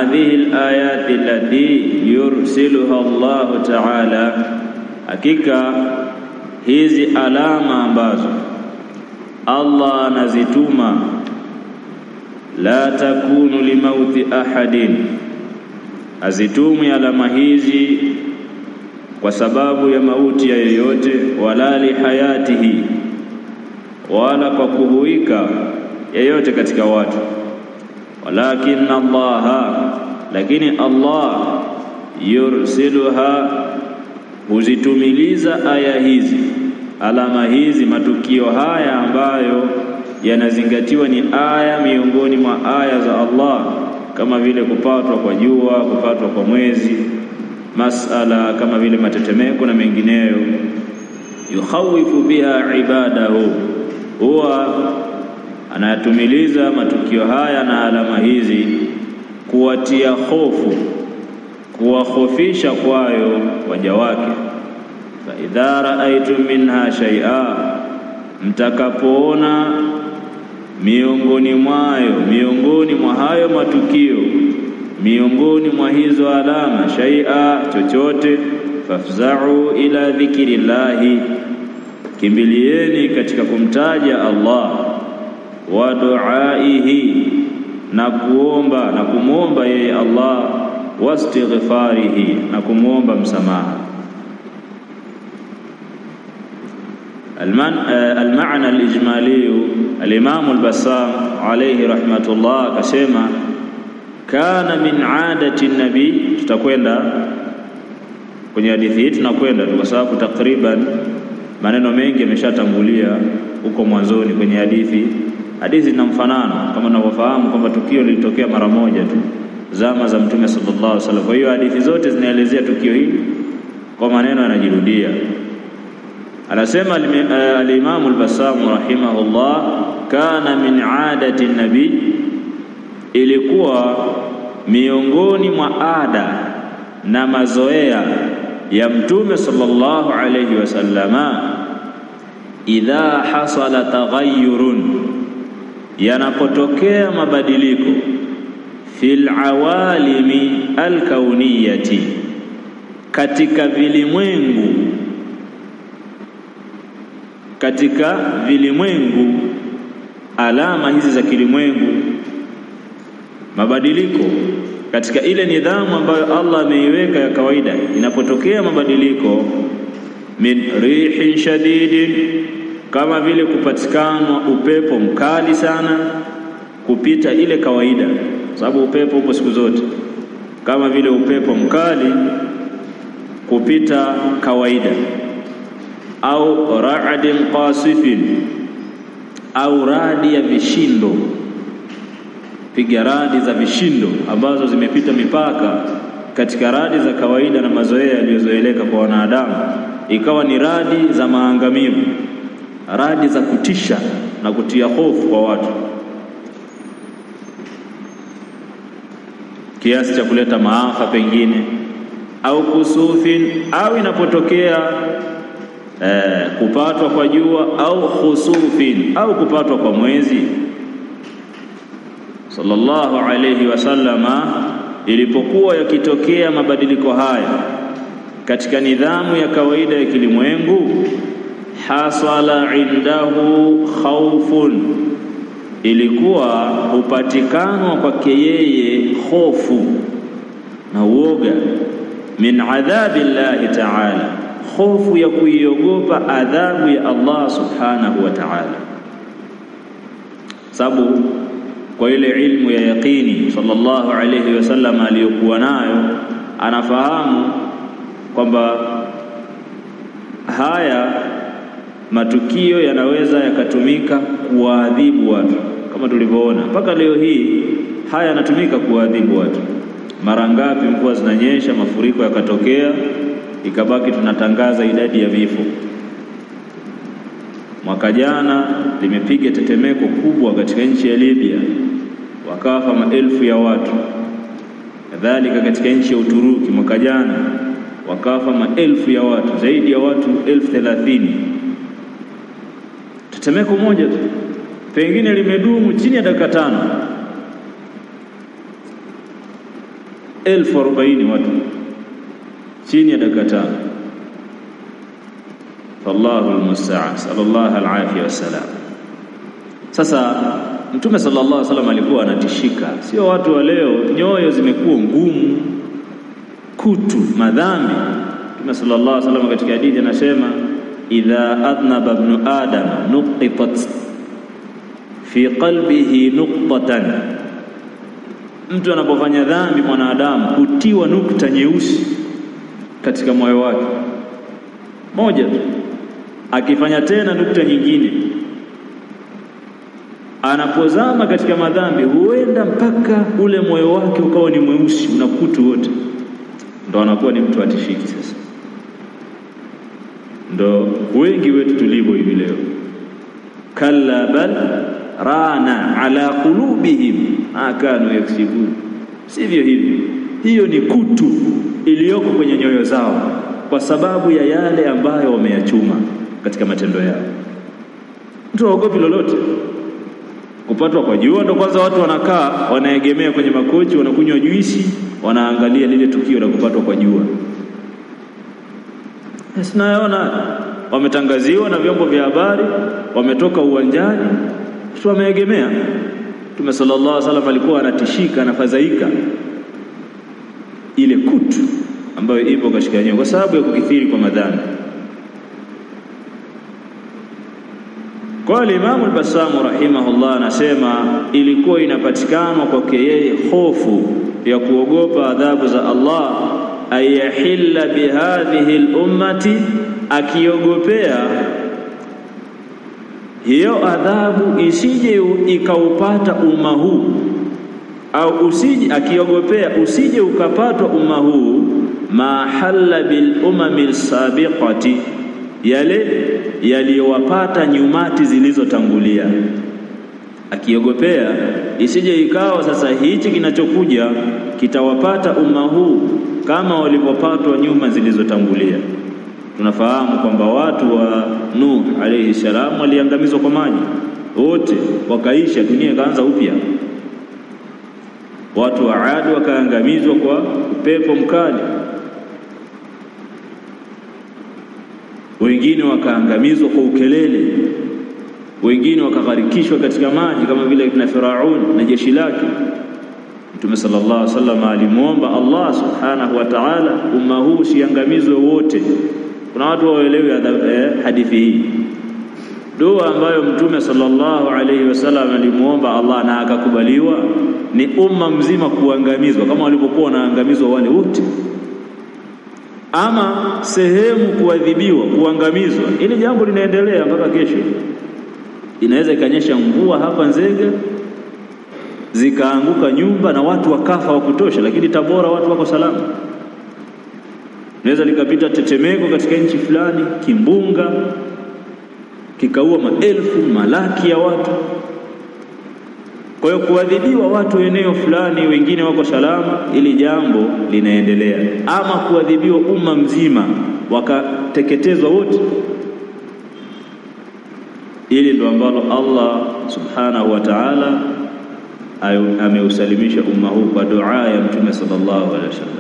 hadhihi al-ayati allati yursiluha Allah ta'ala, hakika hizi alama ambazo Allah anazituma, la takunu limauti ahadin, azitumi alama hizi kwa sababu ya mauti ya yoyote, wala li hayatihi, wala kwa kuhuika yeyote katika watu, walakin Allah, lakini Allah yursiluha, huzitumiliza aya hizi, alama hizi, matukio haya ambayo yanazingatiwa ni aya miongoni mwa aya za Allah, kama vile kupatwa kwa jua, kupatwa kwa mwezi, masala kama vile matetemeko na mengineyo. Yukhawifu biha ibadahu, huwa anayatumiliza matukio haya na alama hizi kuwatia hofu, kuwahofisha kwayo waja wake. Fa idha raaitum minha shay'a, mtakapoona miongoni mwa hayo matukio, miongoni mwa hizo alama, shay'a, chochote, fafza'u ila dhikrillahi, kimbilieni katika kumtaja Allah, wa du'aihi, na kuomba na kumwomba yeye Allah, wastighfarihi, na kumwomba msamaha. Al-ma'na al-ijmali, al-Imam al-Bassam alayhi rahmatullah akasema, kana min aadati nabi. Tutakwenda kwenye hadithi hii, tunakwenda kwa sababu takriban maneno mengi yameshatangulia huko mwanzoni kwenye hadithi. Hadithi ina mfanano, kama unavyofahamu kwamba tukio lilitokea mara moja tu zama za Mtume sallallahu alaihi wasallam. Kwa hiyo hadithi zote zinaelezea tukio hili kwa maneno yanajirudia. Anasema al-Imam al-Bassam rahimahullah, kana min aadati nabi, ilikuwa miongoni mwa ada na mazoea ya Mtume sallallahu alayhi wasallama, idha hasala taghayyurun, yanapotokea mabadiliko, fil awalimi alkauniyati, katika vilimwengu, alama hizi za kilimwengu, mabadiliko katika ile nidhamu ambayo Allah ameiweka ya kawaida. Inapotokea mabadiliko, min rihin shadidin, kama vile kupatikana upepo mkali sana kupita ile kawaida, sababu upepo upo siku zote, kama vile upepo mkali kupita kawaida, au ra'din qasifin, au radi ya vishindo, piga radi za vishindo ambazo zimepita mipaka katika radi za kawaida na mazoea yaliyozoeleka kwa wanadamu, ikawa ni radi za maangamivu, radi za kutisha na kutia hofu kwa watu, kiasi cha kuleta maafa pengine, au kusufin, au inapotokea kupatwa kwa jua, au khusufin, au kupatwa kwa mwezi. Sallallahu alayhi wasallama, ilipokuwa yakitokea mabadiliko haya katika nidhamu ya kawaida ya kilimwengu, hasala indahu khawfun, ilikuwa hupatikanwa kwake yeye hofu na uoga, min adhabi llahi ta'ala, hofu ya kuiogopa adhabu ya Allah subhanahu wa ta'ala. Sababu kwa ile ilmu ya yaqini sallallahu alayhi wasallam aliyokuwa nayo, anafahamu kwamba haya matukio yanaweza yakatumika kuadhibu watu, kama tulivyoona mpaka leo hii haya yanatumika kuadhibu watu. Mara ngapi mvua zinanyesha, mafuriko yakatokea, ikabaki tunatangaza idadi ya vifo. Mwaka jana limepiga tetemeko kubwa katika nchi ya Libya, wakafa maelfu ya watu. Kadhalika katika nchi ya Uturuki mwaka jana wakafa maelfu ya watu, zaidi ya watu 30,000. Tetemeko moja tu, pengine limedumu chini ya dakika 5. 40,000 watu chini ya dakika 5. Fallahu almusta'an, sallallahu alaihi wasallam. Sasa Mtume sallallahu alaihi wasallam alikuwa anatishika, sio watu wa leo nyoyo zimekuwa ngumu, kutu, madhambi. Mtume sallallahu alaihi wasallam katika hadithi anasema idha adnaba ibn adam nuqitat fi qalbihi nuqtatan, mtu anapofanya dhambi mwanadamu hutiwa nukta nyeusi katika moyo wake moja tu, akifanya tena nukta nyingine. Anapozama katika madhambi huenda mpaka ule moyo wake ukawa ni mweusi, unakutu wote, ndo anakuwa ni mtu atishiki. Sasa ndo wengi wetu tulivyo hivi leo. Kalla bal rana ala qulubihim ma kanu yaksibun, sivyo hivi. Hiyo ni kutu iliyoko kwenye nyoyo zao kwa sababu ya yale ambayo wameyachuma katika matendo yao. Mtu haogopi lolote. Kupatwa kwa jua ndo kwanza watu wanakaa wanaegemea kwenye makochi, wanakunywa juisi, wanaangalia lile tukio la kupatwa kwa jua. Sinaona wametangaziwa na vyombo vya habari, wametoka uwanjani, watu wameegemea. Mtume sallallahu alaihi wasallam alikuwa anatishika, anafadhaika ile kutu ambayo ipo katika nyoyo kwa sababu ya kukithiri kwa madhambi. Kwa Imam al-Bassam rahimahullah anasema ilikuwa inapatikana kwake yeye hofu ya kuogopa adhabu za Allah, ayahilla bihadhihi al-ummati, akiogopea hiyo adhabu isije ikaupata umma huu, au usije, akiogopea usije ukapatwa umma huu ma halla bil umamil sabiqati, yale yaliyowapata nyumati zilizotangulia. Akiogopea isije ikawa sasa hichi kinachokuja kitawapata umma huu kama walivyopatwa nyuma zilizotangulia. Tunafahamu kwamba watu wa Nuh alayhi salam waliangamizwa kwa maji, wote wakaisha, dunia ikaanza upya. Watu wa Ad wakaangamizwa kwa upepo mkali, wengine wakaangamizwa kwa ukelele, wengine wakagharikishwa katika maji kama vile ibn Firaun na jeshi lake. Mtume sallallahu alaihi wasallam alimuomba Allah subhanahu wa ta'ala umma huu siangamizwe wote. Kuna watu waelewi hadithi hii. Dua ambayo Mtume sallallahu alaihi wasallam alimuomba Allah na akakubaliwa ni umma mzima kuangamizwa kama walivyokuwa wanaangamizwa wale wote, ama sehemu kuadhibiwa, kuangamizwa. Ile jambo linaendelea mpaka kesho. Inaweza ikanyesha mvua hapa Nzega zikaanguka nyumba na watu wakafa wa kutosha, lakini Tabora watu wako salama. Inaweza likapita tetemeko katika nchi fulani, kimbunga kikaua maelfu, malaki ya watu. Kwa hiyo kuadhibiwa watu eneo fulani, wengine wako salama, ili jambo linaendelea. Ama kuadhibiwa umma mzima wakateketezwa wote, ili ndo ambalo Allah subhanahu wa ta'ala ameusalimisha umma huu kwa dua ya Mtume sallallahu alaihi wasallam.